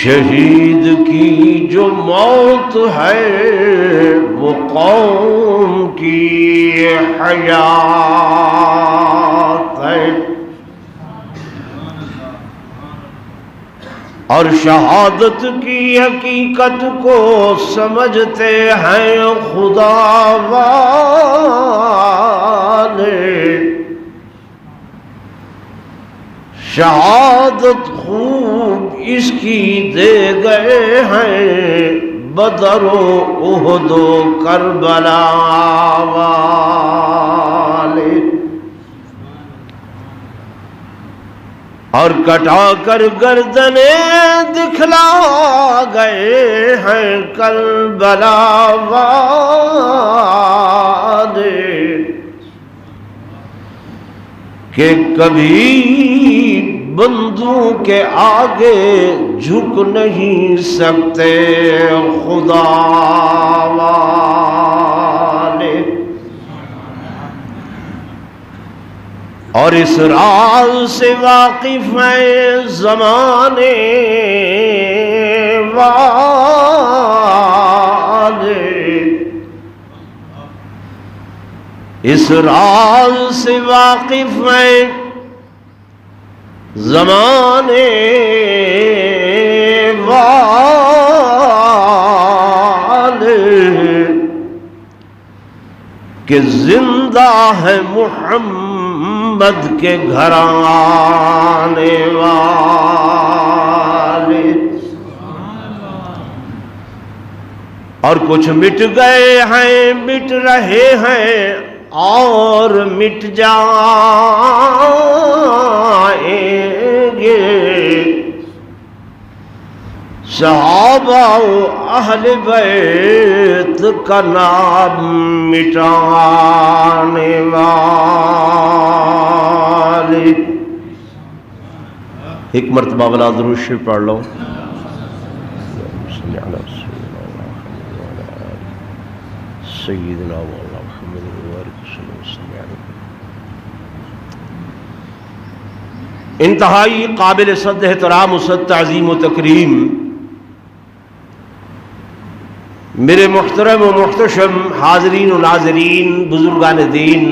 شہید کی جو موت ہے وہ قوم کی حیات ہے، اور شہادت کی حقیقت کو سمجھتے ہیں خدا والے۔ شہادت خوب اس کی دے گئے ہیں بدر و احد و کربلا والے، اور کٹا کر گردنیں دکھلا گئے ہیں کربلا والے، کہ کبھی بندوں کے آگے جھک نہیں سکتے خدا والے۔ اور اس راز سے واقف ہیں زمانے والے، اس راز سے واقف ہیں زمانے والے، کہ زندہ ہے محمد کے گھرانے والے، اور کچھ مٹ گئے ہیں مٹ رہے ہیں اور مٹ جائیں گے، صحابہ و اہل بیت کا نام مٹانے والے۔ ایک مرتبہ بلا درود شریف پڑھ لو۔ سیدنا مولانا محمد انتہائی قابل صد احترام و صد تعظیم و تکریم میرے محترم و محتشم حاضرین و ناظرین، بزرگان دین،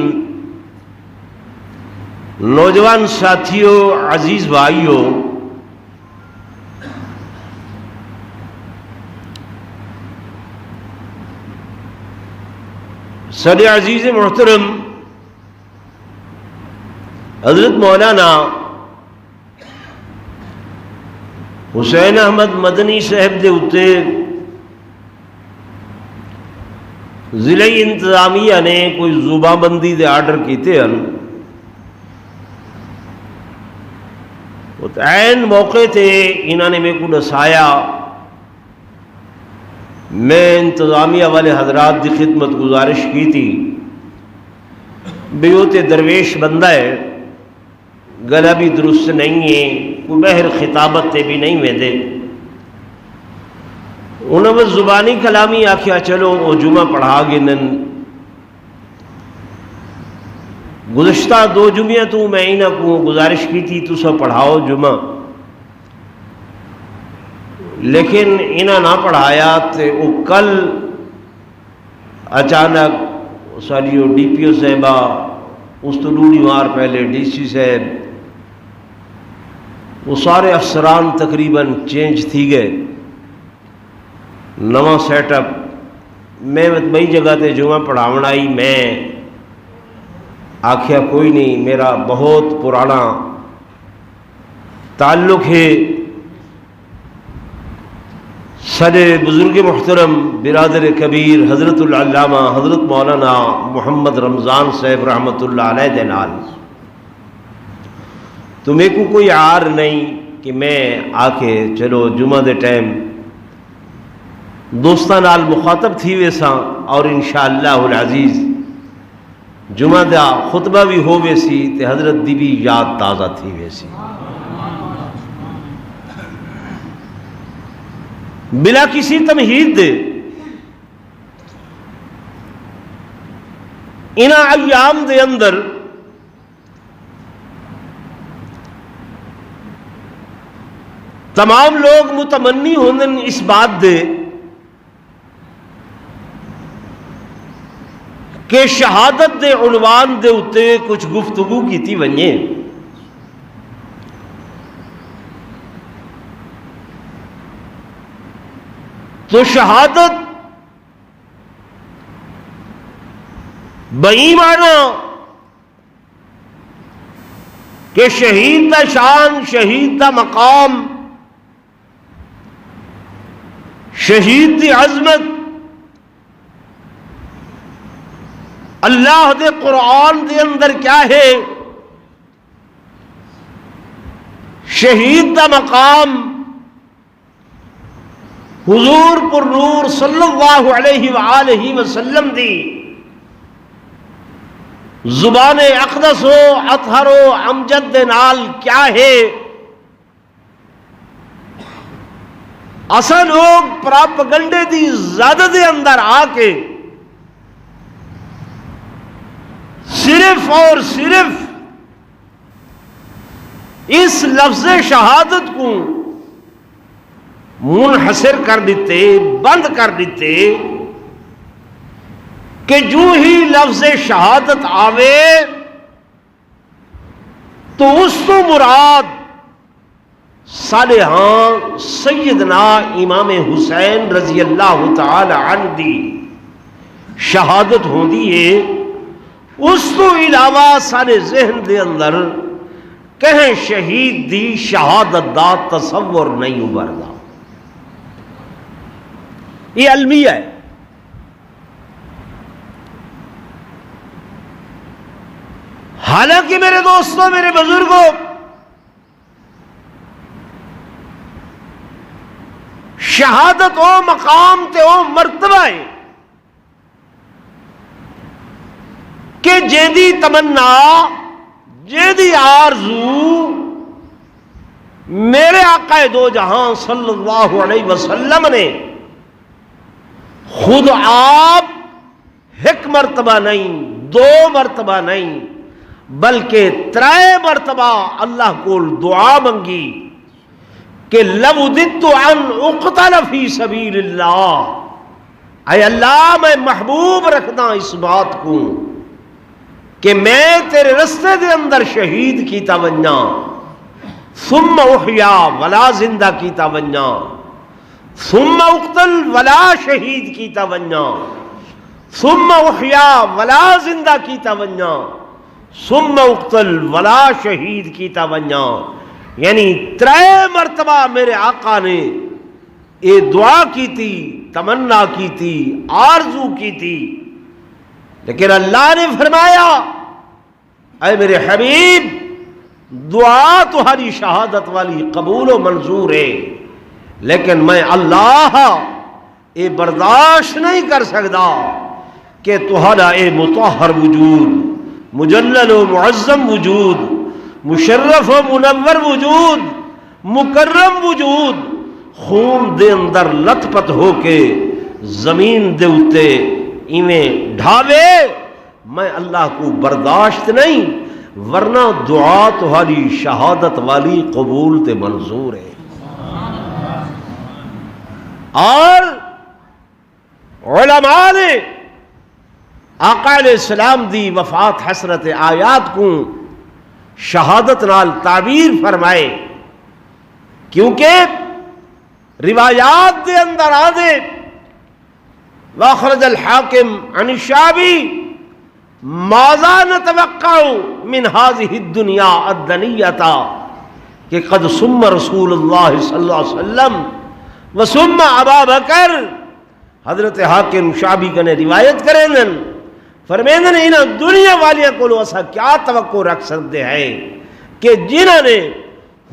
نوجوان ساتھیوں، عزیز بھائیوں، صدر عزیز محترم حضرت مولانا حسین احمد مدنی صاحب دے اتے ضلع انتظامیہ نے کوئی زباں بندی دے آرڈر کیتے ہیں، عین موقع تے انہوں نے میرے کو دسایا، میں انتظامیہ والے حضرات دی خدمت گزارش کی تھی بیوتے درویش بندہ ہے، گلا بھی درست نہیں ہے، کوئی بہر خطابت تے بھی نہیں ویندے، انہوں نے زبانی کلامی آکھیا چلو وہ جمعہ پڑھا گنن، گزشتہ 2 جمعہ تو میں انہوں کو گزارش کی تھی تو سب پڑھاؤ جمعہ، لیکن انہوں نہ پڑھایا تو وہ کل اچانک ساری ڈی پی او صاحبہ، اس تو ڈوڑی مار پہلے ڈی سی صاحب، وہ سارے افسران تقریباً چینج تھی گئے، نواں سیٹ اپ، میں بئی جگہ تے جمعہ پڑھاون آئی، میں آکھیا کوئی نہیں، میرا بہت پرانا تعلق ہے سارے بزرگ محترم برادر کبیر حضرت العلامہ حضرت مولانا محمد رمضان صاحب رحمۃ اللہ علیہ دے نال، تو میرے کو کوئی عار نہیں کہ میں آ کے چلو جمعہ دے ٹائم دوستاں نال مخاطب تھی ویسا، اور انشاءاللہ العزیز جمعہ دا خطبہ بھی ہو ویسی تے حضرت دی بھی یاد تازہ تھی ویسی، بلا کسی تمہید دے انہاں ایام دے اندر تمام لوگ متمنی ہوندن اس بات دے کہ شہادت دے عنوان دے اتے کچھ گفتگو کیتی ونجے. تو شہادت بئی معنی کہ شہید دا شان، شہید دا مقام، شہید دی عظمت اللہ دے قرآن دے اندر کیا ہے، شہید دا مقام حضور پر نور صلی اللہ علیہ وآلہ وسلم دی زبان اقدس و اطہر و امجد دے نال کیا ہے. اصل لوگ پراپگنڈے دی زیادہ دے اندر آ کے صرف اور صرف اس لفظ شہادت کو منحصر کر دیتے، بند کر دیتے کہ جو ہی لفظ شہادت آوے تو اس تو مراد صالحاں سیدنا امام حسین رضی اللہ تعالی عنہ دی شہادت ہوندی ہے. اس تو علاوہ سارے ذہن دے اندر کہیں شہید دی شہادت دا تصور نہیں ابھردا. یہ المیہ ہے. حالانکہ میرے دوستوں، میرے بزرگوں، شہادت او مقام تے او مرتبہ ہے کہ جیدی تمنا، جیدی آرزو میرے آقا دو جہاں صلی اللہ علیہ وسلم نے خود آپ ایک مرتبہ نہیں، دو مرتبہ نہیں بلکہ ترائے مرتبہ اللہ کو دعا منگی کہ لَوْدِدْتُ عَنْ اُقْتَلَ فِي سَبِيلِ اللَّهِ، اے اللہ میں محبوب رکھنا اس بات کو کہ میں تیرے رستے دے اندر شہید کیتا ونجا، ثم احیا ولا زندہ کیتا ونجا، ثم اقتل ولا شہید کیتا ونجا، ثم احیا ولا زندہ کیتا ونجا، ثم اقتل ولا شہید کیتا ونجا. یعنی ترائے مرتبہ میرے آقا نے یہ دعا کی تھی، تمنا کی تھی، آرزو کی تھی، لیکن اللہ نے فرمایا اے میرے حبیب دعا تمہاری شہادت والی قبول و منظور ہے، لیکن میں اللہ یہ برداشت نہیں کر سکتا کہ تمہارا اے مطہر وجود، مجلل و معظم وجود، مشرف و منور وجود، مکرم وجود خون دے اندر لت پت ہو کے زمین دے اتے ایویں ڈھاوے، میں اللہ کو برداشت نہیں، ورنہ دعا تمہاری شہادت والی قبول تے منظور ہے. اور علماء نے آقا علیہ السلام دی وفات حسرت آیات کو شہادت نال تعبیر فرمائے، کیونکہ روایات دے اندر آدھے واخرج الحاکم عن الشعبی ماذا نتوقع من هذه الدنیا الدنیتا کہ قد سم رسول اللہ صلی اللہ علیہ وسلم وسم ابا بکر. حضرت حاکم شعبی کنے روایت کریں فرمیندن انہاں دنیا والیاں کو اسا کیا توقع رکھ سکتے ہیں کہ جنہوں نے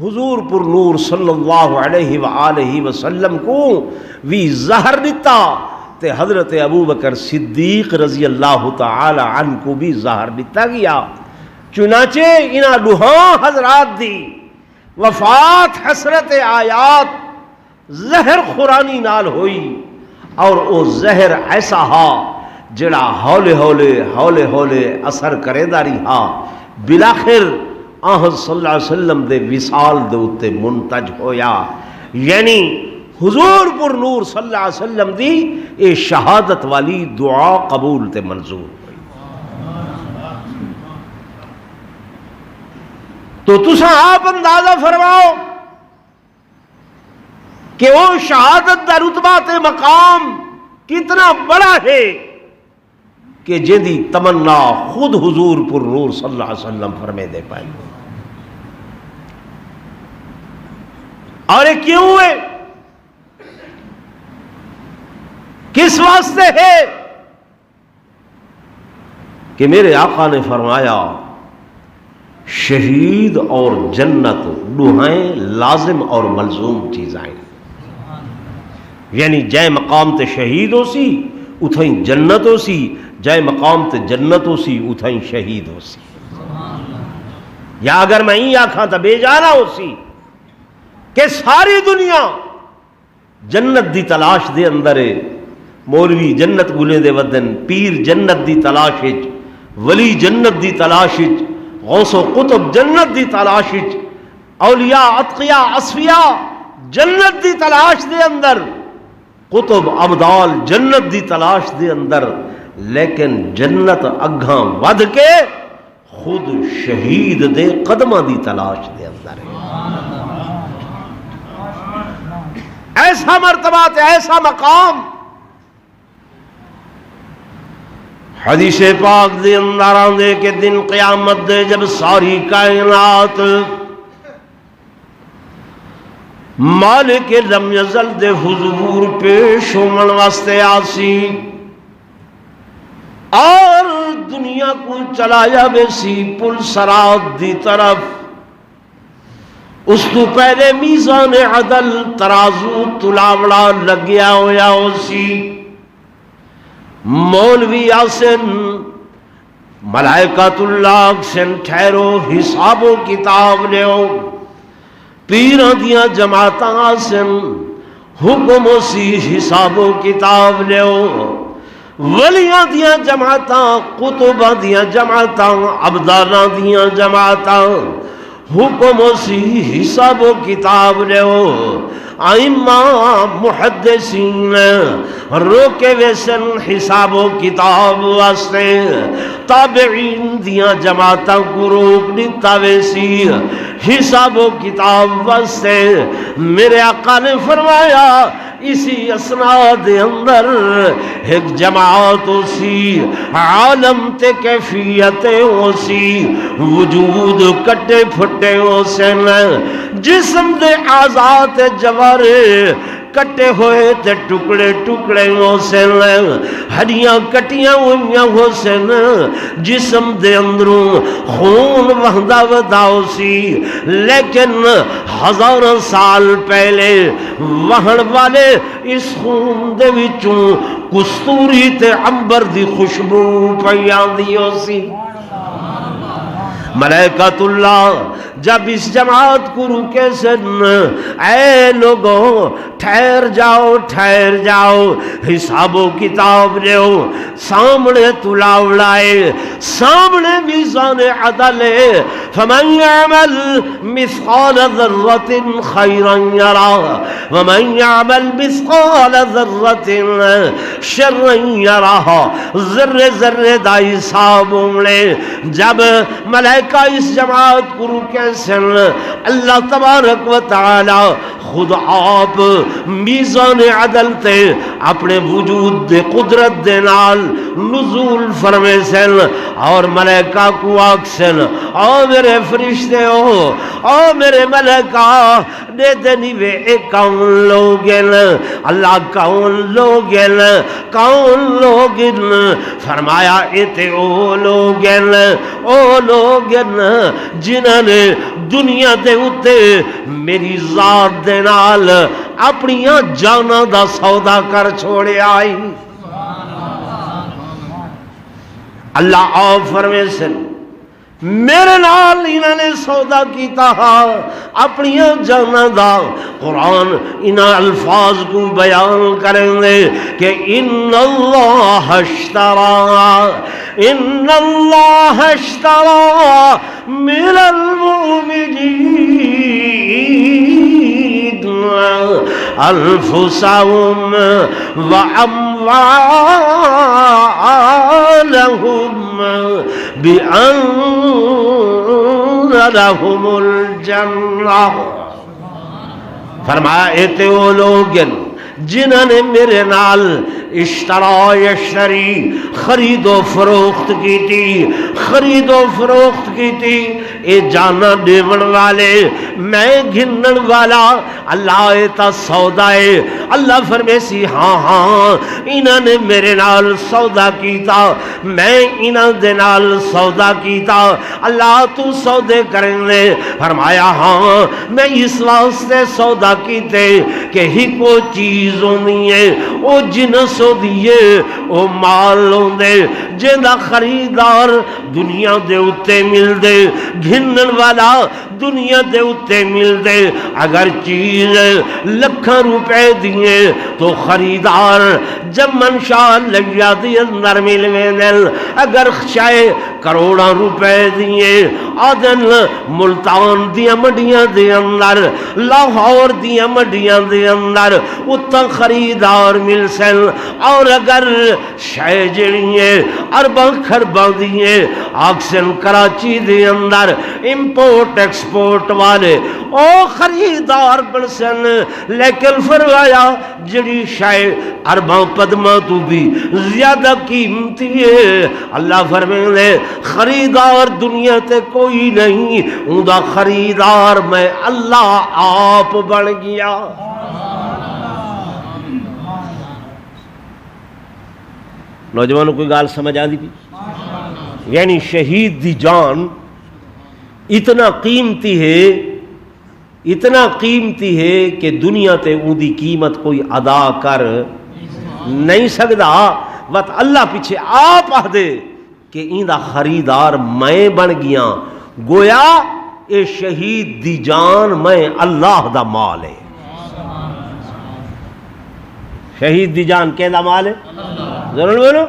حضور پر نور صلی اللہ علیہ وآلہ وسلم کو بھی زہر دیتا تے حضرت ابو بکر صدیق رضی اللہ تعالی عنہ کو بھی زہر دیتا گیا. چنانچہ انہاں لوہاں حضرات دی وفات حسرت آیات زہر خورانی نال ہوئی، اور او زہر ایسا ہا جڑا ہولے ہولے ہولے ہولے اثر کرے داری ہا، بلاخر آن صلی اللہ علیہ وسلم دے وصال دے اتے منتج ہویا. یعنی حضور پر نور صلی اللہ علیہ وسلم دی اے شہادت والی دعا قبول تے منظور ہوئی۔ تو تساں آپ اندازہ فرماؤ کہ وہ شہادت دا رتبہ تے مقام کتنا بڑا ہے کہ جدی تمنا خود حضور پر نور صلی اللہ علیہ وسلم فرمے دے پائیں۔ اور یہ کیوں ہے؟ کس واسطے ہے؟ کہ میرے آقا نے فرمایا شہید اور جنت دوہائیں لازم اور ملزوم چیزائیں، یعنی جائے مقام تے شہید ہو سی اتھائیں جنت ہو سی، جائے مقام تے جنت ہو سی اتھائیں شہید ہو سی، یا اگر میں ہی آکھاں تا بے جانا ہو سی کہ ساری دنیا جنت دی تلاش دے اندر ہے، مولوی جنت گلے دے ودن، پیر جنت دی تلاش وچ، ولی جنت دی تلاش وچ، غوث و قطب جنت دی تلاش وچ، اولیاء اتقیاء اصفیاء جنت دی تلاش دے اندر، قطب ابدال جنت دی تلاش دے اندر، لیکن جنت اگھاں ود کے خود شہید دے قدمہ دی تلاش دے اندر ہے۔ ایسا مرتبہ تے ایسا مقام حدیث پاک دے اندر آندے کہ دن قیامت دے جب ساری کائنات مالک لم یزل دے حضور پیش ہومن واسطے آسی اور دنیا کو چلایا بے سی پل سرات دی طرف، اس تو پہلے میزان عدل ترازو تلاوڑا لگیا ہویا ہو سی، مولوی آسن ملائکۃ اللہ سن ٹھہرو حساب و کتاب لیو، پیران دیاں جماعتاں آسن حکم و سی حساب و کتاب لیو، ولیاں دیاں جماعتاں قطباں دیاں جماعتاں عبدالاں دیاں جماعتاں حکم و سی حساب و کتاب لیو، ائمہ محدثین روکے ویسن حساب و کتاب واسطے، تابعین دیاں جماعتاں کو روک دیتا ویسی حساب و کتاب واسطے۔ میرے آقا نے فرمایا اسی اسناد اندر ایک جماعت ہو سی، عالم تے کیفیتیں ہو سی، وجود کٹے پھٹے ہو سن، جسم دے آزاد جوارے کٹے ہوئے تے ٹکڑے ٹکڑے ہو سن، ہڈیاں کٹیاں ہوئیاں ہو سن، جسم دے اندروں خون وہدا ودا ہو سی، لیکن ہزاروں سال پہلے وہن والے اس خون دے وچوں کستوری تے عنبر دی خوشبو پئی آندی ہو سی۔ ملائکۃ اللہ جب اس جماعت کو روکے سن، اے لوگوں ٹھہر جاؤ، حساب و کتاب لیو، سامنے تلاوڑائے، سامنے میزان عدل ہے، فمن یعمل مثقال ذرۃ خیرا یرہ ومن یعمل مثقال ذرۃ شرا یرہ، ذرے ذرے دا حساب لے۔ جب ملائکہ اس جماعت کو روکے سن، اللہ تبارک و تعالی خود آپ میزان عدل تے اپنے وجود دے قدرت دے نال نزول فرمے سن، اور ملائکہ کو آکھ سن او میرے فرشتے او میرے ملائکہ دے دنی وے کون لوگن، اللہ کون لوگن، فرمایا اتے او لوگن جنہاں نے دنیا دے اتے میری ذات دے نال اپنیاں جانا دا سودا کر چھوڑے آئی۔ اللہ آپ فرمے سن میرے نال انہوں نے سودا کیتا اپنی جانا دا۔ قرآن ان الفاظ کو بیان کریں گے کہ ان اللہ اشترى من المؤمنین أنفسهم وأموالهم بأن لهم الجنة. فرمایا اے تے وہ لوگ جنہوں نے میرے نال اشترا یشتری خرید و فروخت کی تھی، خرید و فروخت کی تھی. اے جانا دیون والے میں گھنن والا اللہ ایتا سودا ہے. اللہ فرمے سی ہاں ہاں انہوں نے میرے نال سودا کیتا، میں انہوں دے نال سودا کیتا. اللہ تو سودے کریں لے. فرمایا ہاں میں اس واسطے سودا کیتے کہ ہی کو چیز ہونی ہے او جنس دیے او مال ہوندے جندا خریدار دنیا دے اتے مل دے، گھنن والا دنیا دے اتے مل دے. اگر چیز لکھاں روپے دیے تو خریدار جب منشاء لگیا دی اندر مل ویندل. اگر شاید کروڑاں روپے دیے آدن ملتان دیاں مڈیاں دے اندر، لاہور دیاں مڈیاں دے اندر اتنا خریدار مل سن. اور اگر شاید جڑیے ارباں خرباں دیے آکسن کراچی دے اندر امپورٹ ایکسپورٹ والے او خریدار بن سن. لیکن فرمایا جڑی شاید ارباں پدماں تو بھی زیادہ قیمتی ہے، اللہ فرمائے خریدار دنیا تے کوئی نہیں، اون دا خریدار میں اللہ آپ بن گیا. نوجوانوں کوئی گال سمجھ آ دی بھی؟ یعنی شہید دی جان اتنا قیمتی ہے، اتنا قیمتی ہے کہ دنیا تے اون دی قیمت کوئی ادا کر نہیں سکدا. وقت اللہ پیچھے آپ آ دے کہ این دا خریدار میں بن گیا. گویا اے شہید دی جان میں اللہ دا مال ہے. شہید دی جان کہ دا مال ہے؟ ضرور بولو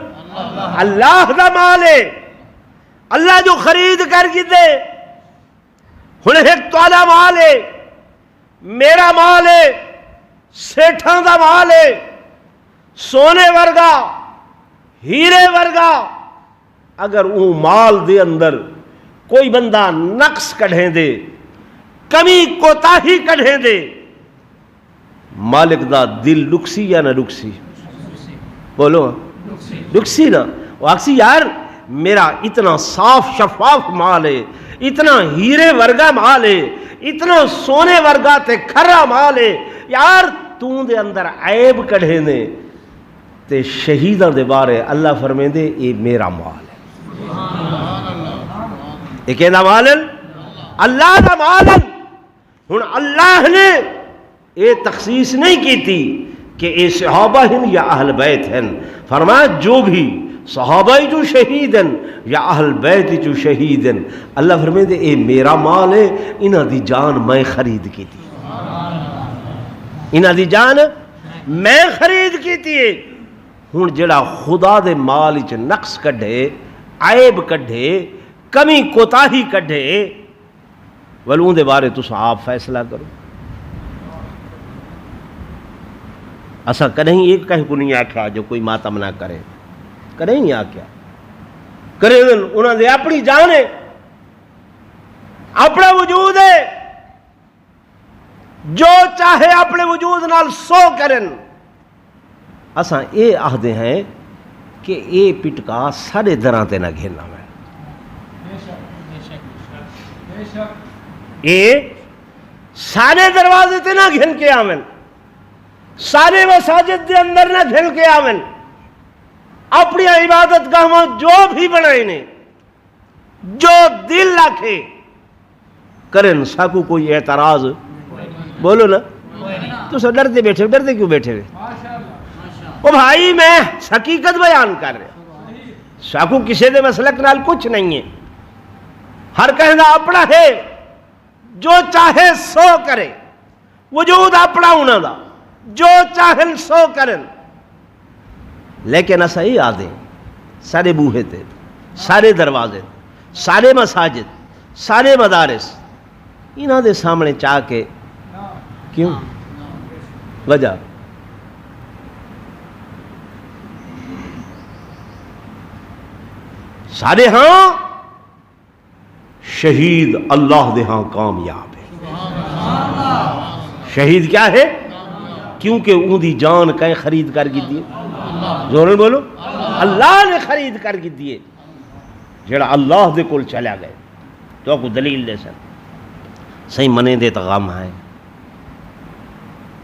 اللہ دا مال ہے. اللہ جو خرید کر کی دے. ہن ایک توالا مال ہے، میرا مال ہے، سیٹھاں دا مال ہے، سونے ورگا ہیرے ورگا. اگر اون مال دے اندر کوئی بندہ نقص کڑھیں دے، کمی کوتاہی کڑھیں دے، مالک دا دل لکسی یا نہ لکسی؟ بولو لکسی نا. وہ آکسی یار میرا اتنا صاف شفاف مال ہے، اتنا ہیرے ورگا مال ہے، اتنا سونے ورگا تے کھرا مال ہے، یار توں دے اندر عیب کڑھے نے. تے شہیداں دے بارے اللہ فرمائے دے اے میرا مال ہے. اے کہنا مال ہے اللہ دا مال ہے. ہن اللہ نے اے تخصیص نہیں کی تھی کہ اے صحابہ ہیں یا اہل بیت ہیں. فرمایا جو بھی صحابہ جو شہید ہیں یا اہل بیت جو شہید ہیں، اللہ فرمائے دے اے میرا مال ہے، انہاں دی جان میں خرید کی تھی. انہاں دی جان میں خرید کی تھی. ہن جڑا خدا دے مال وچ نقص کڈھے، عیب کڈھے، کمی کوتاہی کڈھے، ولوں دے بارے تساں آپ فیصلہ کرو. اسا کدیں ایک کہیں کو نہیں آکھیا جو کوئی ماتم نہ کرے، کدیں نہیں آکھیا کرے. انہاں دے اپنی جان ہے، اپنا وجود ہے، جو چاہے اپنے وجود نال سو کرن. اساں اے آہدے ہیں کہ اے پٹکا سارے دراں تے نہ گھیرنا ہے. اے سارے دروازے تے نہ گھن کے آمن، سارے مساجد دے اندر نہ گھن کے آمن. اپنی عبادت گاہاں جو بھی بنائے نے، جو دل رکھے کرن. ساکو کوئی اعتراض بولو نا. تو سو ڈرتے بیٹھے، ڈرتے کیوں بیٹھے ہوئے؟ او بھائی میں حقیقت بیان کر رہا. ساکو کسی دے مسلک نال کچھ نہیں ہے، ہر کہنا اپنا ہے، جو چاہے سو کرے، وجود اپنا انہاں دا، جو چاہن سو کرن. لیکن اسا یہ آدھیں سارے بوہے تے، سارے دروازے، سارے مساجد، سارے مدارس انہاں دے سامنے چاہ کے کیوں وجہ سارے ہاں شہید اللہ دے ہاں کامیاب ہے. شہید کیا ہے؟ کیونکہ اون دی جان کہیں خرید کر کی دیے. زور بولو. اللہ نے خرید کر کی دیے. جڑا اللہ دے کول چلا گئے تو کو دلیل دے سن صحیح منے دے تو غم ہے.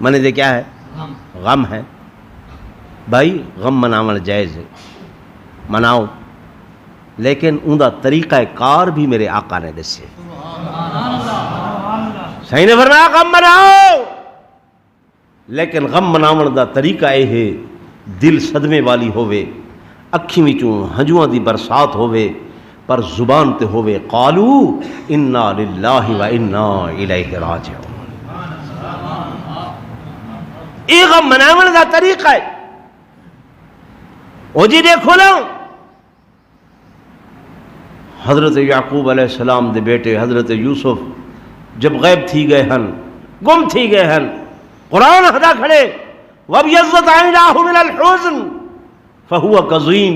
منے دے کیا ہے؟ غم ہے. بھائی غم مناون جائز ہے، مناؤ، لیکن ان دا طریقہ کار بھی میرے آقا نے دسے. صحیح نے فرمایا غم مناؤ، لیکن غم مناون دا طریقہ اے ہے دل صدمے والی ہوئے، اکھی وچوں ہنجواں دی برسات ہوئے، پر زبان تے ہوئے قالو انا للہ و انا الیہ راجعون. اے غم مناون دا طریقہ ہے. او جی دیکھو نا حضرت یعقوب علیہ السلام دے بیٹے حضرت یوسف جب غیب تھی گئے ہن، گم تھی گئے ہن، قرآن ہدا کھڑے وَابْيَضَّتْ عَيْنَاهُ مِنَ الْحُزْنِ فَهُوَ كَظِيمٌ.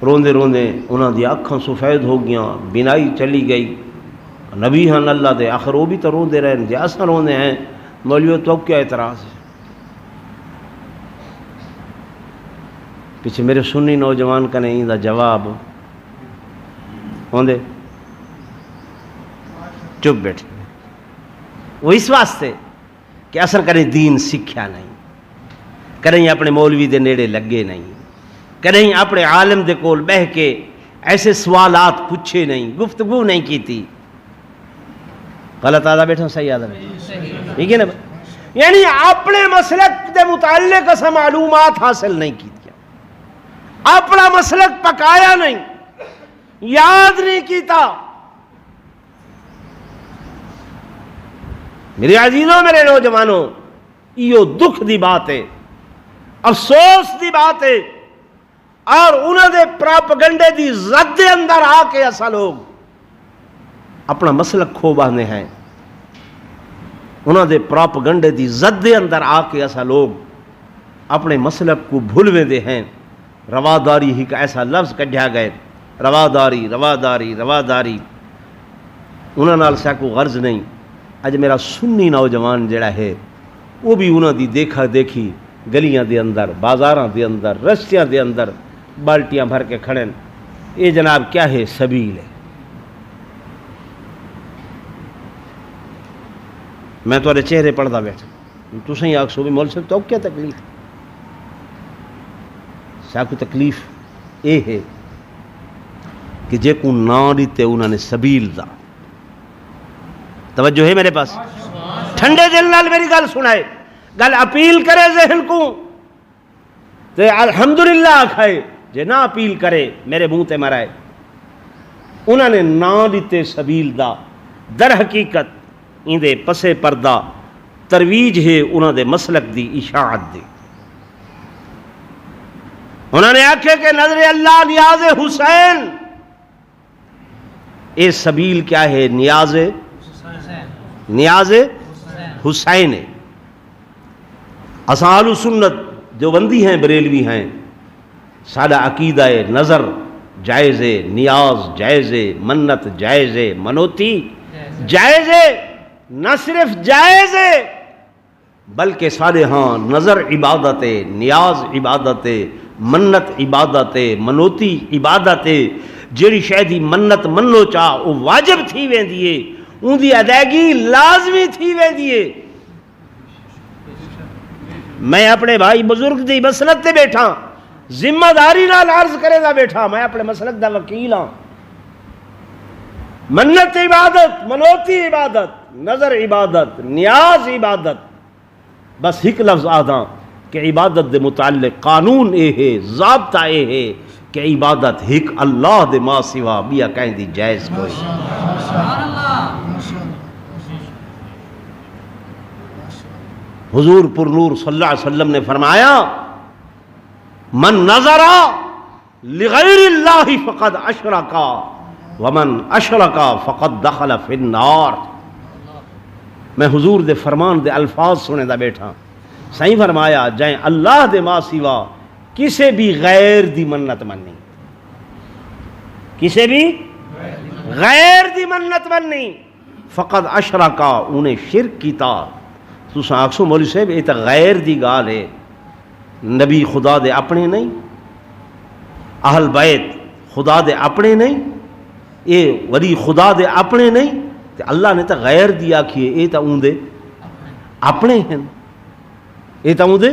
روندے روندے انہاں دی اکھاں سفید ہو گیاں، بینائی چلی گئی. نبی ہن اللہ دے، آخر وہ بھی تو روندے رہن جے اساں روندے ہیں. مولویوں تو کیا اعتراض ہے؟ پیچھے میرے سنی نوجوان کا نہیں دا جواب ہوندے چپ بیٹھے. وہ اس واسطے کہ اثر کریں دین سیکھیا نہیں، کریں اپنے مولوی دے نیڑے لگے نہیں، کریں اپنے عالم دے کول بہ کے ایسے سوالات پوچھے نہیں، گفتگو نہیں کی تھی. غلط آدھا بیٹھا صحیح آدھا بیٹھا، ٹھیک ہے نا؟ یعنی اپنے مسلک دے متعلق اسا معلومات حاصل نہیں کی، اپنا مسلک پکایا نہیں، یاد نہیں کیتا. میرے عزیزوں، میرے نوجوانوں، یہ دکھ دی بات ہے، افسوس دی بات ہے. اور انہوں دے پراپگنڈے دی زد دے اندر آ کے ایسا لوگ اپنا مسلک کھو باندھے ہیں. انہوں دے پراپگنڈے دی زد دے اندر آ کے ایسا لوگ اپنے مسلک کو بھولوے دے ہیں. رواداری ہی کا ایسا لفظ کڈھیا گئے، رواداری رواداری رواداری. انہوں نال سا کو غرض نہیں. اج میرا سنی نوجوان جڑا ہے وہ بھی انہوں دی دیکھا دیکھی گلیاں دے اندر، بازاراں دے اندر، رستیاں دے اندر بالٹیاں بھر کے کھڑے. یہ جناب کیا ہے؟ سبیل ہے. میں تھوڑے چہرے پڑھدا بیٹھا، تسیں ہی آکھو بھی مول صاحب تو کیا تکلیف؟ ساکو تکلیف اے ہے کہ جے کو نا دیتے انہوں نے سبیل دا. توجہ ہے میرے پاس؟ ٹھنڈے دل نال میری گل سنائے، گل اپیل کرے ذہن کو تے الحمدللہ آکھائے، جے نہ اپیل کرے میرے منہ تے مرائے. انہوں نے نا دیتے سبیل دا، در حقیقت اندے پسے پردہ ترویج ہے انہوں دے مسلک دی اشاعت دی. انہوں نے آکھے کہ نظر اللہ نیاز حسین. اے سبیل کیا ہے؟ نیاز حسین ہے. اہل سنت دیوبندی ہیں، بریلوی ہیں، سادہ عقیدہ نظر جائز ہے، نیاز جائز ہے، منت جائز ہے، منوتی جائز ہے. نہ صرف جائز ہے بلکہ سارے ہاں نظر عبادت ہے، نیاز عبادت ہے، منت عبادت ہے، منوتی عبادت ہے. جیڑی شاید ہی منت منو چاہ وہ واجب تھی ویندی ہے، ان دی ادائیگی لازمی تھی ویندی ہے. میں اپنے بھائی بزرگ دی مسلک تے بیٹھا، ذمہ داری نال عرض کرے دا بیٹھا، میں اپنے مسلک دا وکیل ہاں. منت عبادت، منوتی عبادت، نظر عبادت، نیاز عبادت. بس ایک لفظ آدھا کہ عبادت دے متعلق قانون اے ہے، ضابطہ اے ہے کہ عبادت ایک اللہ دے ماں سوا بیا کہیں دی جائز کوئی. حضور پر نور صلی اللہ علیہ وسلم نے فرمایا من نظر لغیر اللہ فقد اشرکا ومن اشرکا فقد دخل فی النار. میں حضور دے فرمان دے الفاظ سنے دا بیٹھا، سائیں فرمایا جائیں اللہ دے ماں سوا کسے بھی غیر دی منت مننی، کسے بھی غیر دی منت مننی فقط اشرکا، انہیں شرک کیتا۔ تساں آکھسو مولوی صاحب یہ تو غیر دی گال ہے، نبی خدا دے اپنے نہیں، اہل بیت خدا دے اپنے نہیں، یہ ولی خدا دے اپنے نہیں، تے اللہ نے تو غیر دی آکھیے یہ تو اون دے اپنے ہیں، یہ تو اون دے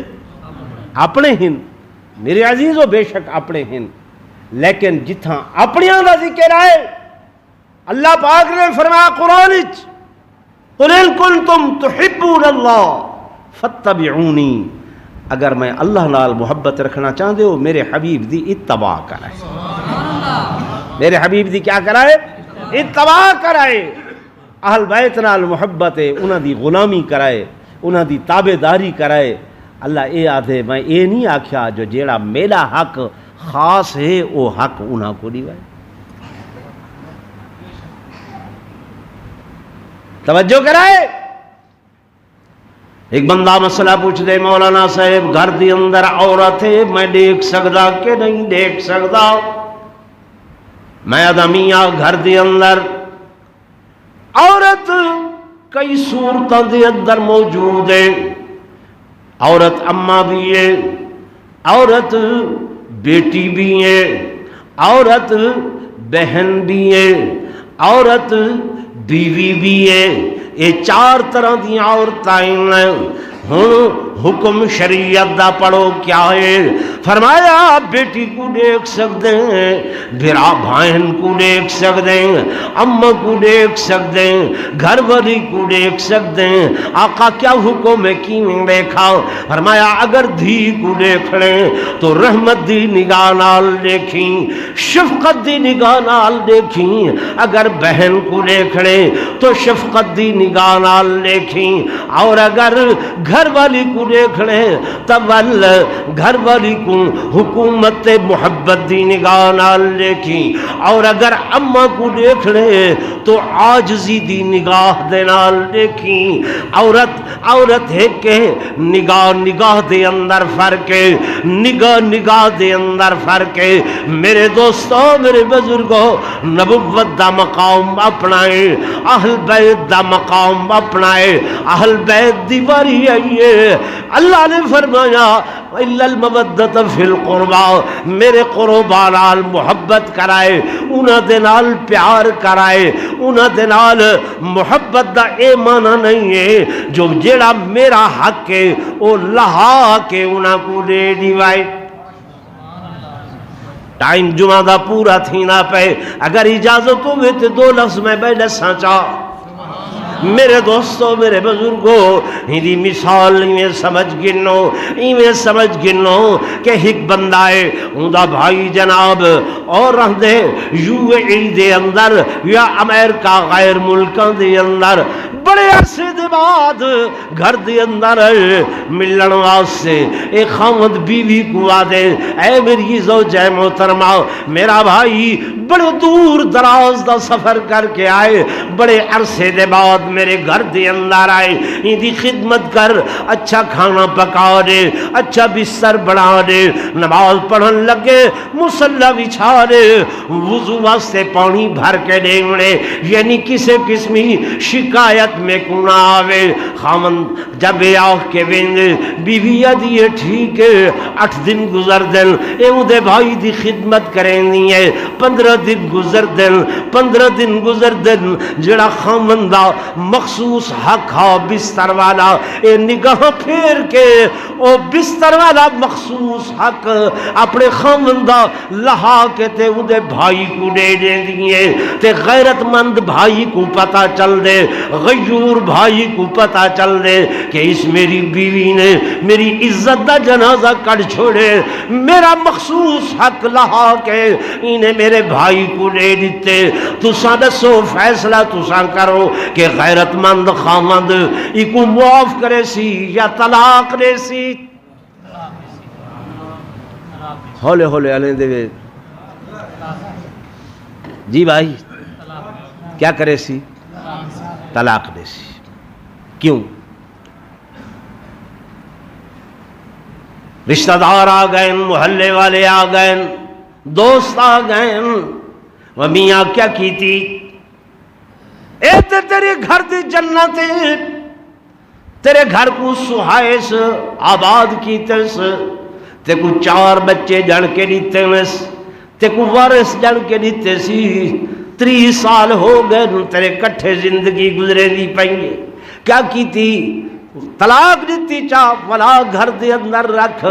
اپنے ہیں۔ میرے عزیزو بے شک اپنے ہیں، لیکن جتھاں اپنیاں دا ذکر آئے اللہ پاک نے فرمایا قرآن وچ قل ان کنتم تحبون اللہ فاتبعونی، اگر میں اللہ نال محبت رکھنا چاہتے ہو میرے حبیب دی اتباع کرائے، میرے حبیب دی کیا کرائے؟ اتباع کرائے۔ اہل بیت نال محبت ہے، انہاں دی غلامی کرائے، انہاں دی تابعداری کرائے۔ اللہ اے آدھے میں اے نہیں آکھیا جو جیڑا میرا حق خاص ہے وہ حق انہاں کو نہیں وائے۔ توجہ کرائے۔ ایک بندہ مسئلہ پوچھ دے مولانا صاحب گھر دی اندر عورت ہے میں دیکھ سکدا کہ نہیں دیکھ سکدا؟ میں آدمیاں گھر دی اندر عورت کئی صورتوں دے اندر موجود ہے، عورت اماں بھی ہے، عورت بیٹی بھی ہے، عورت بہن بھی ہے، عورت بیوی بھی ہے، یہ چار طرح دی عورتیں ہیں۔ ہن حکم شریعت دا پڑھو کیا ہے؟ فرمایا بیٹی کو دیکھ سکتے ہیں، بھرا بھائن کو دیکھ سکتے ہیں، اماں کو دیکھ سکتے ہیں، گھر والی کو دیکھ سکتے ہیں۔ آقا کیا حکم ہے کیوں دیکھا؟ فرمایا اگر دھی کو دیکھ لیں تو رحمت دی نگاہ نال دیکھیں، شفقت دی نگاہ نال دیکھیں، اگر بہن کو دیکھ لیں تو شفقت دی نگاہ نال دیکھیں، اور اگر گھر والی کو دیکھ لیں تب گھر والی کو حکومت محبت دی نگاہ نال دیکھیں، اور اگر اماں کو دیکھ لیں تو عاجزی دی نگاہ دے نال دیکھیں۔ عورت ہے کہ نگاہ دے اندر فرق ہے، نگاہ دے اندر فرق ہے۔ میرے دوستوں میرے بزرگوں، نبوت دا مقام اپنائے، اہل بیت دا مقام اپنائے، اہل بیت دی واری آئیے۔ اللہ نے فرمایا اِلَّا الْمَوَدَّةَ فِي الْقُرْبَى، میرے قربا نال محبت کرائے، انہاں دے نال پیار کرائے، انہاں دے نال محبت دا اے معنی نہیں ہے جو جیڑا میرا حق ہے وہ لہا کے انہاں کو دے دیوائے۔ ٹائم جمعہ دا پورا تھی نہ پہ، اگر اجازت ہوئے تو دو لفظ میں بیٹھ سانچا۔ میرے دوستو میرے بزرگوں، ہندی مثال ایویں سمجھ گنو کہ ایک بندہ ہے اوندا بھائی جناب اور رہندے یو اے دے اندر یا امریکہ غیر ملکاں دے اندر بڑے عرصے دے بعد گھر دے اندر ملن واسطے ایک خاوند بیوی کو آدے اے میری زوجہ محترمہ میرا بھائی بڑے دور دراز دا سفر کر کے آئے، بڑے عرصے دے بعد میرے گھر دے اندر آئے، ان دی خدمت کر، اچھا کھانا پکا دے، اچھا بستر بنا دے، نماز پڑھن لگے، مصلی بچھا دے، وضو واسطے پانی بھر کے دے انہیں، یعنی کسی قسمی شکایت میں کونا آوے۔ خامن جب آخ کے ویند بیوی دیئے ٹھیک ہے 8 دن گزر دن اے دے بھائی دی خدمت کریں نہیں ہے، 15 دن گزر دن جڑا خامن دا مخصوص حق ہا بستر والا، اے نگاہ پھیر کے او بستر والا مخصوص حق اپنے خامن دا لہا کے تے دے بھائی کو دے دیئے، تے غیرت مند بھائی کو پتہ چل دے، غیور بھائی کو پتہ چل دے کہ اس میری بیوی نے میری عزت دا جنازہ کر چھوڑے، میرا مخصوص حق لہا کے انہیں میرے بھائی کو دے دیتے۔ تساں دسو فیصلہ تساں کرو کہ غیرت مند خامد ایکو معاف کرے سی یا طلاق دے سی؟ ہولے ہولے علیہ دے جی بھائی کیا کرے سی؟ طلاق دے سی۔ کیوں؟ رشتہ دار آ گئے، محلے والے آ گئے، دوست آ گئے، وہ میاں کیا کی تھی؟ اے تے تیرے گھر دی جنت، تیرے گھر کو سہائش آباد کیتس، تے کو 4 بچے جن کے دیتے نس، تے کو وارث جن کے دیتے سی، 30 سال ہو گئے تیرے کٹھے زندگی گزرے دی پئیے، کیا کی تھی؟ طلاق دیتی چاہ فلا گھر دے اندر رکھ،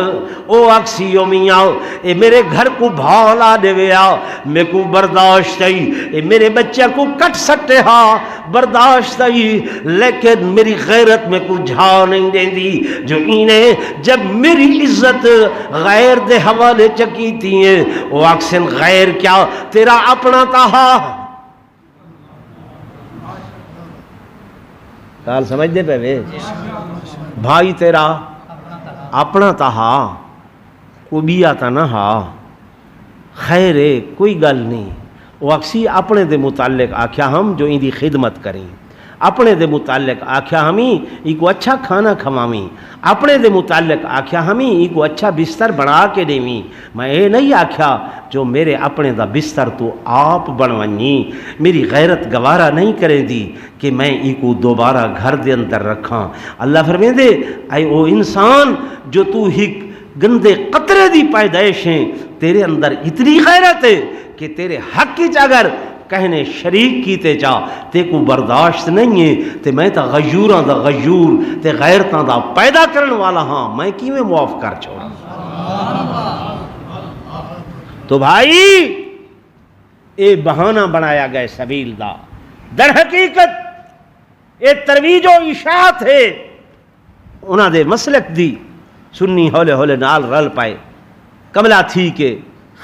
او اکسیو میاں اے میرے گھر کو بھالا دے ویا، میں کو برداشت ہے، اے میرے بچے کو کٹ سکتے ہاں برداشت ہے، لیکن میری غیرت میں کو جھا نہیں دیں دی، جو انہیں جب میری عزت غیر دے حوالے چکی تھی ہیں، او اکسن غیر کیا تیرا اپنا تھا، کال سمجھ دے پہ وے بھائی تیرا اپنا تہا کو بیا تا نہ ہا، خیر ہے کوئی گل نہیں، وہ اکسی اپنے دے متعلق آکھیا ہم جو ان دی خدمت کریں، اپنے دے متعلق آکھیا ہمیں ای کو اچھا کھانا کھوامیں، اپنے دے متعلق آکھیا ہمیں ای کو اچھا بستر بنا کے دیویں، میں اے نہیں آکھیا جو میرے اپنے دا بستر تو آپ بنوانی، میری غیرت گوارہ نہیں کرے دی کہ میں ای کو دوبارہ گھر دے اندر رکھاں۔ اللہ فرمائے دے اے او انسان جو تو ہی گندے قطرے دی پیدائش ہیں، تیرے اندر اتنی غیرت ہے کہ تیرے حق کی اگر کہنے شریک کیتے جا تے کو برداشت نہیں ہے، تے میں تا غیوراں دا غیور تے غیرتاں دا پیدا کرن والا ہاں، میں کیویں معاف کر چھوڑا؟ تو بھائی اے بہانہ بنایا گئے سبیل دا، در حقیقت اے ترویج و اشاعت ہے انہاں دے مسلک دی، سنی ہولے ہولے نال رل پائے، کملا تھی کہ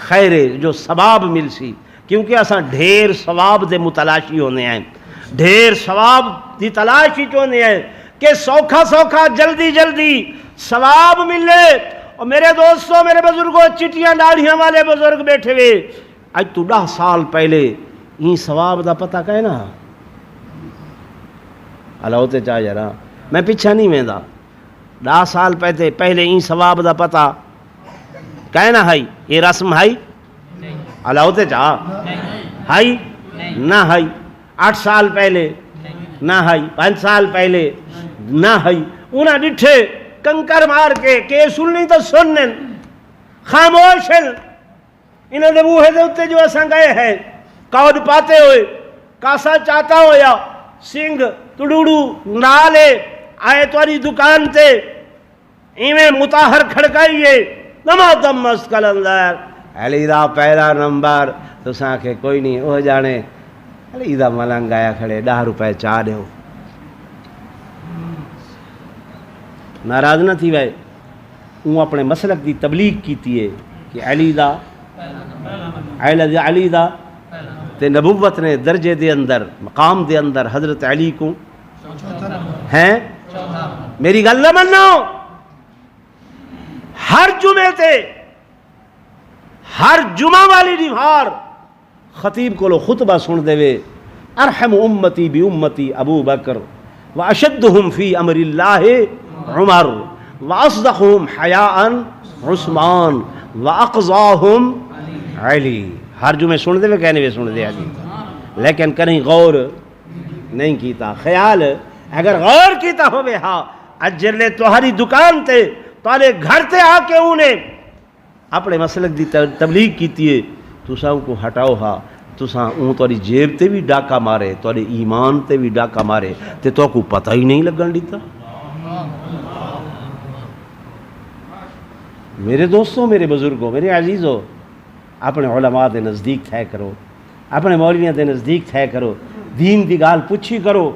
خیر جو ثواب مل سی، کیونکہ اساں ڈھیر ثواب دے متلاشی ہونے ہیں، ڈھیر ثواب دی تلاشی چونے ہیں کہ سوکھا سوکھا جلدی جلدی ثواب ملے۔ اور میرے دوستوں، میرے بزرگوں، چٹیاں داڑھیاں والے بزرگ بیٹھے ہوئے، آج تو 10 سال پہلے این ثواب دا پتہ کہے نا، اللہ ہوتے چاہ جرا میں پیچھا نہیں ویندا، 10 سال پہلے این ثواب دا پتہ کہے نا ہائی، یہ رسم ہائی اللہ ہوتے چاہ ہائی نہ ہائی، 8 سال پہلے نہ ہائی، 5 سال پہلے نہ ہائی، انہاں ڈٹھے کنکر مار کے کہ سننی تو سنن خاموش ہیں، انہوں نے بوہے دے اتے جو اساں گئے ہیں کاؤڈ پاتے ہوئے، کاسا چاہتا ہویا، سنگھ تڑوڑو نالے آئے تواری دکان تے ایویں متاہر کھڑکائیے نما دم مسکل اندر علی دا پہلا نمبر، تو ساں کہ کوئی نہیں وہ جانے علی دا ملنگ آیا کھڑے 10 روپے چاہ دے ہو، ناراض نہ تھی بھائی، وہ اپنے مسلک دی تبلیغ کیتی ہے کہ علی دا تے نبوت نے درجے دے اندر مقام دے اندر حضرت علی کو ہیں، میری گل نہ منو، ہر جمعے تے ہر جمعہ والی دیوار خطیب کو لو خطبہ سن دے وے، ارحم امتی بی امتی ابو بکر واشدہم فی امر اللہ عمر واصدقہم حیاء عثمان واقضاہم علی، ہر جمعے سن دے وے کہنے وے سن دے علی، لیکن کہیں غور نہیں کیتا، خیال اگر غور کیتا ہوئے ہاں اجر لے تمہاری دکان تے تمہارے گھر تے آ کے انہیں اپنے مسلک دی تبلیغ کیتی ہے، تساں کو ہٹاؤ ہاں، تساں اون تاری جیب تے بھی ڈاکہ مارے، تاری ایمان تے بھی ڈاکہ مارے تے تو کو پتہ ہی نہیں لگن دیتا۔ میرے دوستوں، میرے بزرگوں، میرے عزیزوں، اپنے علماء دے نزدیک تھے کرو، اپنے مولویاں دے نزدیک تھے کرو، دین دی گال پوچھی کرو۔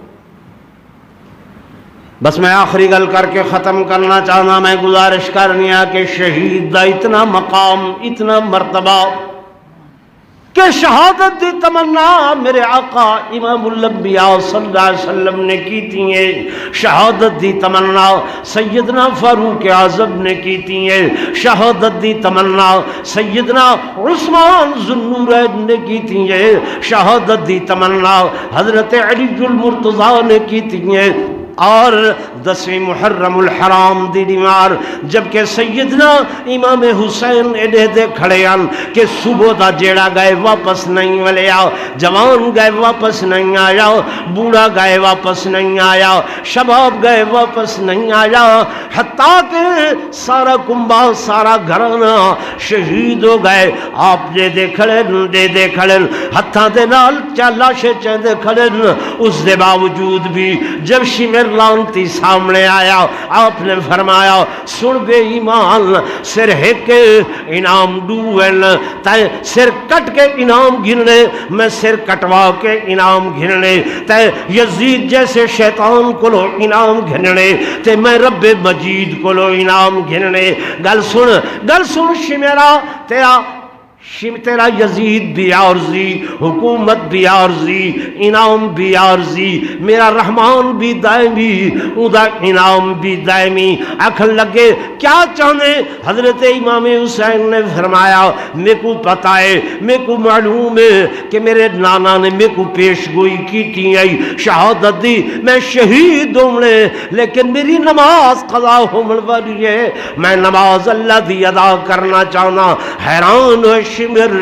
بس میں آخری گل کر کے ختم کرنا چاہنا، میں گزارش کرنی ہے کہ شہید دا اتنا مقام، اتنا مرتبہ کہ شہادت دی تمنا میرے آقا امام الانبیاء صلی اللہ علیہ وسلم نے کی تھی ہیں، شہادت دی تمنا سیدنا فاروق اعظم نے کی تھی ہیں، شہادت دی تمنا سیدنا عثمان ذو النورین نے کی تھی ہیں، شہادت دی تمنا حضرت علی المرتضیٰ نے کی تھی ہیں، اور 10 محرم الحرام دی نمار جبکہ سیدنا امام حسین ایڈے دے کھڑے آن کہ صبح دا جیڑا گئے واپس نہیں والے آؤ، جوان گئے واپس نہیں آیا، بوڑھا گئے واپس نہیں آیا، شباب گئے واپس نہیں آیا، حتیٰ کہ سارا کنبہ سارا گھرانا شہید ہو گئے۔ آپ دے کھڑن ہتھاں دے نال لاشے چندے کھڑن، اس دے باوجود بھی جب شمر لانتی سامنے آیا آپ نے فرمایا سن بے ایمان سر ہیک انعام ڈوئن تے سر کٹ کے انعام گھننے، میں سر کٹوا کے انعام گھننے تے یزید جیسے شیطان کو لو انعام گھننے تے میں رب مجید کو لو انعام گھننے۔ گل سن شمرا تیرا یزید بھی عارضی، حکومت بھی عارضی، انعام بھی عارضی، میرا رحمان بھی دائمی، ادا انعام بھی دائمی۔ آکھن لگے کیا چاہنے؟ حضرت امام حسین نے فرمایا میرے کو پتا ہے، میرے کو معلوم ہے کہ میرے نانا نے میرے کو پیش گوئی کی تھی، شہادت دی، میں شہید ہوں لیکن میری نماز قضا ہونے والی ہے، میں نماز اللہ دی ادا کرنا چاہنا۔ حیران ہے شمر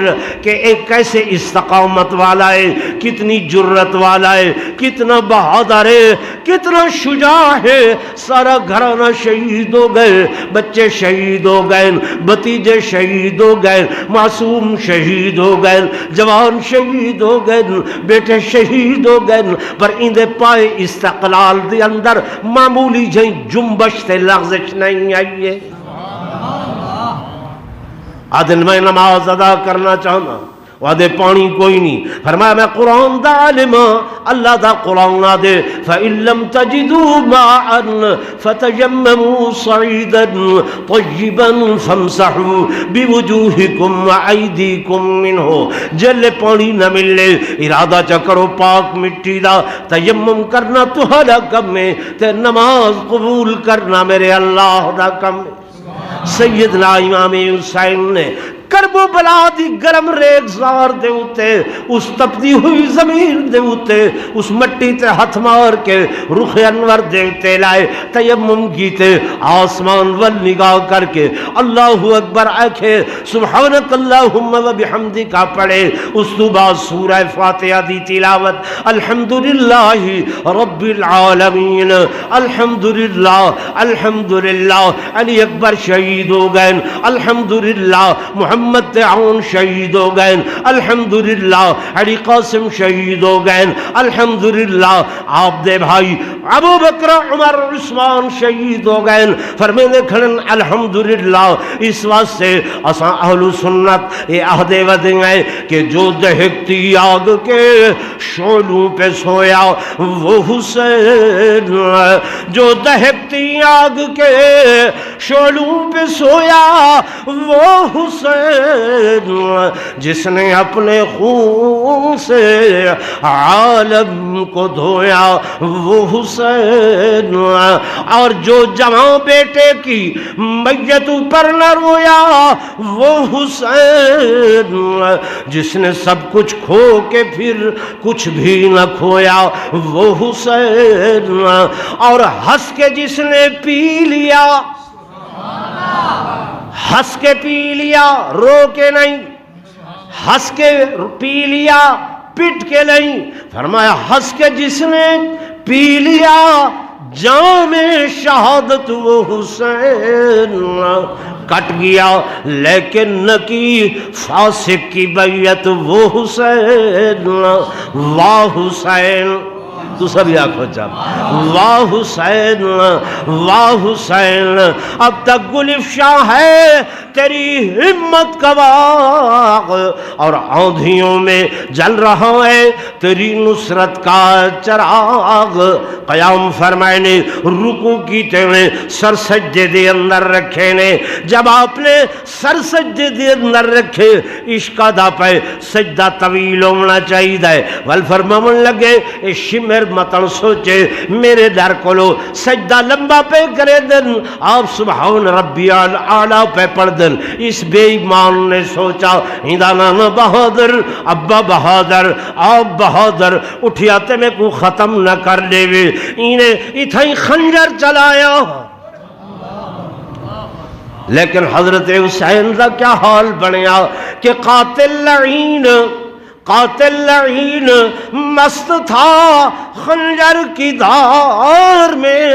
کہ ایک کیسے استقامت والا ہے، کتنی جرت والا ہے، کتنا بہادر ہے، کتنا شجاع ہے۔ سارا گھرانہ شہید ہو گئے، بچے شہید ہو گئے، بھتیجے شہید ہو گئے، معصوم شہید ہو گئے، جوان شہید ہو گئے، بیٹے شہید ہو گئے، پر اندے پائے استقلال دے اندر معمولی جائیں جنبش تے لغزش نہیں آئی ہے۔ آدھن میں نماز ادا کرنا چاہنا، وعدے پانی کوئی نہیں، فرمایا میں قرآن دا علم، اللہ دا قرآن دے فَإِن لَمْ تَجِدُوا مَاءً فَتَيَمَّمُوا صَعِيدًا طَيِّبًا فَامْسَحُوا بِوُجُوهِكُمْ وَأَيْدِيكُمْ مِنْهُ۔ جلے پانی نہ ملے ارادہ چا کرو پاک مٹی دا، تیمم کرنا تہاڈا کم ہے تے نماز قبول کرنا میرے اللہ دا کم ہے۔ سیدنا امام حسین نے کرب و بلا دی گرم ریگزار دے اتے، اس تپتی ہوئی زمین دے اتے، اس مٹی تے ہتھ مار کے رخ انور دے اتے لائے، تیمم کیتے، آسمان ول نگاہ کر کے اللہ اکبر آکھے، سبحانک اللہم و بحمدکا پڑھے، اس تو بعد سورہ فاتحہ دی تلاوت، الحمدللہ رب العالمین، الحمدللہ الحمدللہ، علی اکبر شہید ہو گئے، الحمدللہ محمد تعاون شہید ہو گئے، الحمدللہ علی قاسم شہید ہو گئے، الحمدللہ آپ دے بھائی ابو بکر عمر عثمان شہید ہو گئے۔ فرمیندے کھڑن الحمدللہ، اس واسطے اساں اہل سنت یہ عہدے ودیں گے کہ جو دہکتی آگ کے شعلوں پہ سویا وہ حسین، جو دہکتی آگ کے شعلوں پہ سویا وہ حسین، جس نے اپنے خون سے عالم کو دھویا وہ حسین، اور جو جوان بیٹے کی میت پر نہ رویا وہ حسین، جس نے سب کچھ کھو کے پھر کچھ بھی نہ کھویا وہ حسین، اور ہنس کے جس نے پی لیا، ہنس کے پی لیا، رو کے نہیں، ہنس کے پی لیا پٹ کے نہیں، فرمایا ہنس کے جس نے پی لیا جام شہادت وہ حسین، کٹ گیا لیکن نہ کی فاسق کی بیعت وہ حسین، واہ حسین، تو سب آنکھوں چاپ واہ حسین واہ حسین، اب تک گل افشا ہے تیری ہمت کا باغ، اور آندھیوں میں جل رہا ہے تیری نصرت کا چراغ۔ قیام فرمائے نے، رکوع کیتے نے، سر سجدے دے اندر رکھے نے، جب آپ نے سر سجدے دے اندر رکھے عشق دا پہ سجدہ طویل ہونا چاہیے، ول فرماون لگے اے شمر متن سوچے میرے در کولو سجدہ لمبا پہ کرے دن آپ سبحان ربی اعلیٰ پہ پڑھ دن. اس بے ایمان نے سوچا ہندا نانا بہادر ابا بہادر آپ بہادر اٹھیا تے میں کو ختم نہ کر دے وے انہیں اتھائی خنجر چلایا. لیکن حضرت حسین کا کیا حال بنیا کہ قاتل لعین مست تھا خنجر کی دھار میں،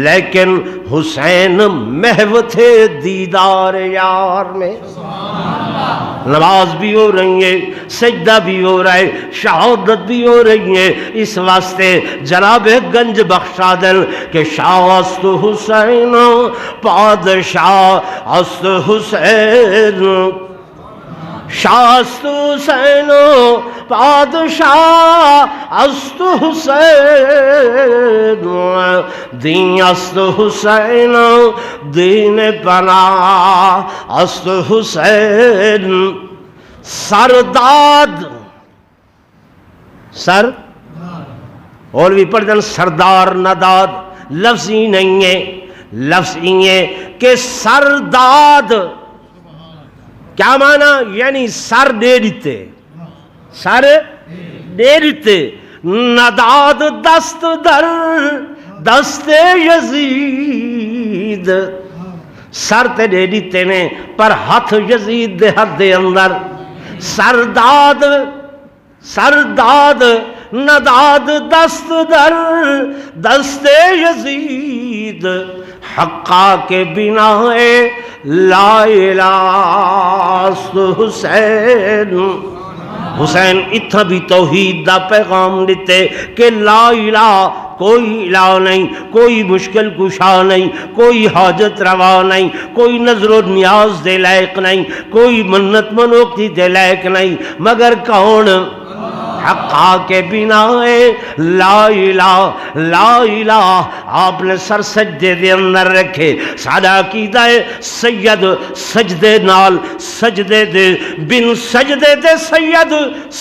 لیکن حسین محو تھے دیدار یار میں. نماز بھی ہو رہی ہے، سجدہ بھی ہو رہا ہے، شہادت بھی ہو رہی ہے. اس واسطے جناب گنج بخشا دل کہ شاہ است حسین پادشاہ است حسین، شاہ است حسین پادشاہ است حسین، دین است حسین دین پناہ است حسین. سرداد سر اور بھی پڑھ دیں سردار نداد لفظ ہی نہیں ہے، لفظ ہی ہے کہ سرداد کیا معنی یعنی سر دے دیتے، سر دے دیتے. نداد دست در دست یزید، سر تے دے دیتے نے پر ہاتھ یزید دے ہاتھ دے اندر. سرداد نداد دست در دست یزید، حقا کے بنا لا الہ حسین. حسین اتھا بھی توحید دا پیغام دیتے کہ لا الہ کوئی الہ نہیں، کوئی مشکل کشا نہیں، کوئی حاجت روا نہیں، کوئی نظر و نیاز دے لائق نہیں، کوئی منت منوکتی دے لائق نہیں مگر کون؟ حقا کے بنا لا الہ لا الہ. آپ نے سر سجدے دے اندر رکھے. سادہ عقیدہ ہے سید سجدے نال سجدے دے بن سجدے دے سید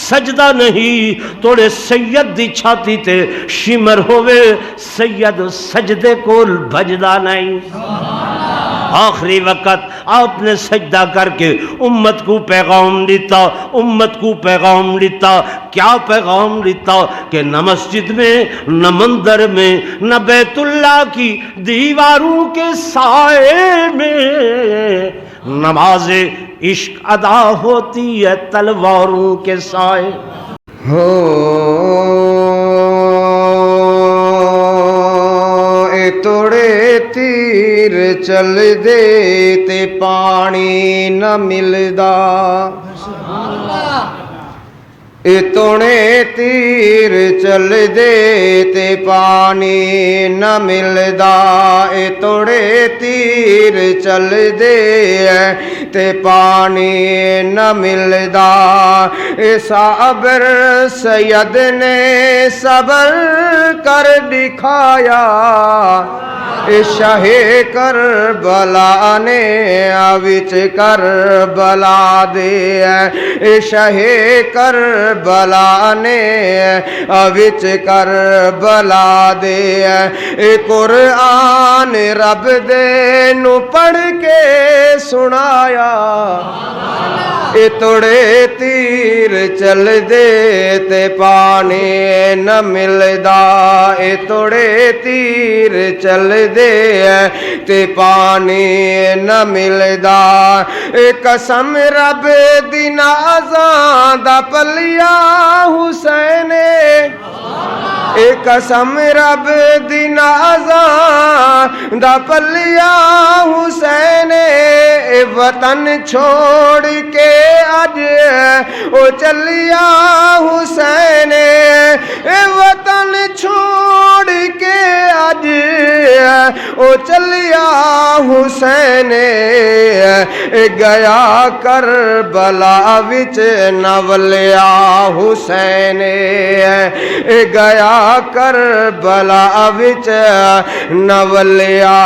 سجدہ نہیں. توڑے سید دی چھاتی تے شمر ہوئے سید سجدے کول بجدہ نہیں. آخری وقت آپ نے سجدہ کر کے امت کو پیغام دیتا، امت کو پیغام دیتا. کیا پیغام دیتا کہ نہ مسجد میں نہ مندر میں نہ بیت اللہ کی دیواروں کے سائے میں نماز عشق ادا ہوتی ہے تلواروں کے سائے. توڑے تیر چل دے تے پانی نہ ملدا، اے توڑے تیر چل دے تے پانی نہ ملدا، اے توڑے تیر چل دے تے پانی نہ ملدا. اے صابر سید نے صبر کر دکھایا، اے شاہ کربلا نے وچ کربلا دے، اے شاہ کربلا نے وچ کربلا دے. اے قرآن رب دے نو پڑھ کے سنایا، اے توڑے تیر چل دے تے پانی نہ ملدا، اے توڑے تیر چل دے تے پانی نہ ملدا. اے قسم رب دی نازاں دا پلیا حسین، اے قسم رب دی نازاں دا پلیا حسین. اے وطن چھوڑ کے اج او چلیا حسین، اے وطن چھوڑ کے اج او چلیا حسین. اے گیا کربلا وچ نہ ولیا حسین، اے گیا کربلا وچ نہ ولیا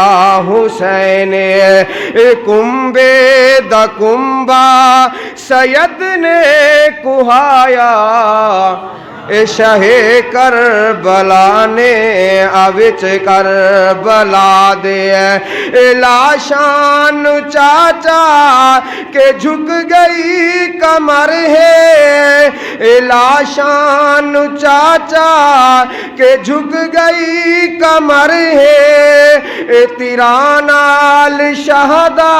حسین. اے کنبے دا کنبا سید نے کہایا، اے شاہ کربلا نے اوچ کربلا دے اے لاشان چاچا کہ جھک گئی کمر ہے اے لاشان چاچا کہ جھک گئی کمر ہے اے تیرا نال شہدا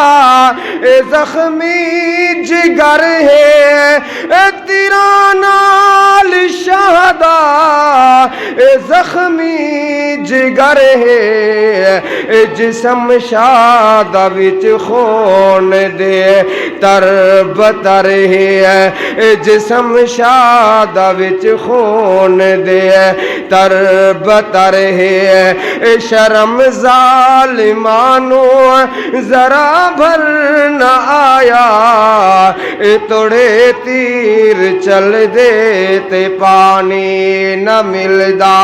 اے زخمی جگر ہے اے تیرا نال شہدا اے زخمی جگر ہے اے جسم شادہ وچ خون دے تر بتر ہے اے جسم شادہ وچ خون دے تر بتر ہے اے شرم ظالمانو ذرا بھر نہ آیا اے توڑے تیر چل دے تے پانی نہ ملدا